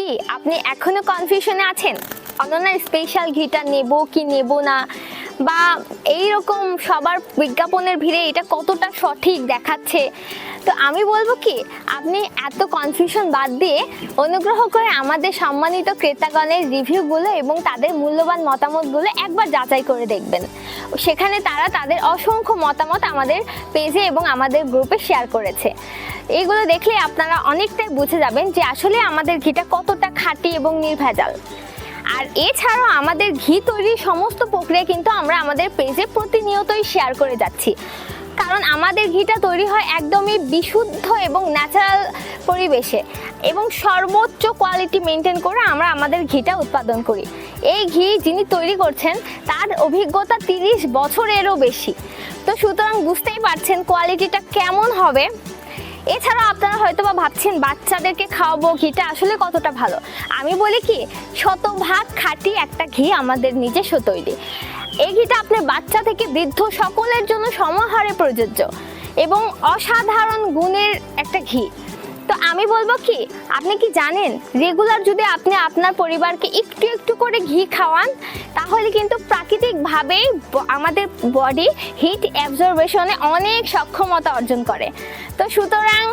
কি আপনি এখনো কনফিউশনে আছেন অনন্যার স্পেশাল ঘিটা নেব কি নেব না, বা এই রকম সবার বিজ্ঞাপনের ভিড়ে এটা কতটা সঠিক দেখাচ্ছে? তো আমি বলবো কি, আপনি এত কনফিউশন বাদ দিয়ে অনুগ্রহ করে আমাদের সম্মানিত ক্রেতাগণের রিভিউগুলো এবং তাদের মূল্যবান মতামতগুলো একবার যাচাই করে দেখবেন। সেখানে তারা তাদের অসংখ্য মতামত আমাদের পেজে এবং আমাদের গ্রুপে শেয়ার করেছে। এইগুলো দেখলে আপনারা অনেকটাই বুঝে যাবেন যে আসলে আমাদের ঘিটা কতটা খাঁটি এবং নির্ভেজাল। আর এছাড়াও আমাদের ঘি তৈরির সমস্ত প্রক্রিয়া কিন্তু আমরা আমাদের পেজে প্রতিনিয়তই শেয়ার করে যাচ্ছি, কারণ আমাদের ঘিটা তৈরি হয় একদমই বিশুদ্ধ এবং ন্যাচারাল পরিবেশে এবং সর্বোচ্চ কোয়ালিটি মেনটেন করে আমরা আমাদের ঘিটা উৎপাদন করি। এই ঘি যিনি তৈরি করছেন তার অভিজ্ঞতা 30 বছরেরও বেশি। তো সুতরাং বুঝতেই পারছেন কোয়ালিটিটা কেমন হবে। এছাড়াও আপনারা হয়তো বা ভাবছেন বাচ্চাদেরকে খাওয়াবো, ঘিটা আসলে কতটা ভালো। আমি বলি কি, শতভাগ খাঁটি একটা ঘি আমাদের নিজস্ব তৈরি। এই ঘিটা আপনি বাচ্চা থেকে বৃদ্ধ সকলের জন্য সমাহারে প্রযোজ্য এবং অসাধারণ গুণের একটা ঘি। তো আমি বলবো কি, আপনি কি জানেন রেগুলার যদি আপনি আপনার পরিবারকে একটু একটু করে ঘি খাওয়ান, তাহলে কিন্তু প্রাকৃতিকভাবেই আমাদের বডি হিট অ্যাবজর্বেশনে অনেক সক্ষমতা অর্জন করে। তো সুতরাং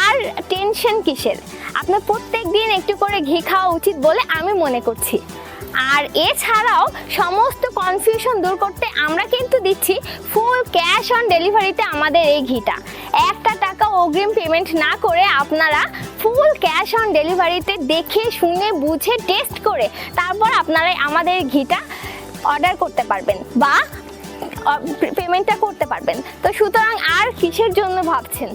আর টেনশন কিসের, আপনার প্রত্যেক দিন একটু করে ঘি খাওয়া উচিত বলে আমি মনে করছি। আর এছাড়াও সমস্ত কনফিউশন দূর করতে আমরা কিন্তু দিচ্ছি ফুল ক্যাশ অন ডেলিভারিতে আমাদের এই ঘিটা। একটা টাকা অগ্রিম পেমেন্ট না করে আপনারা ফুল ক্যাশ অন ডেলিভারিতে দেখে শুনে বুঝে টেস্ট করে তারপর আপনারা আমাদের ঘিটা অর্ডার করতে পারবেন বা পেমেন্টটা করতে পারবেন। তো সুতরাং আর কিসের জন্য ভাবছেন?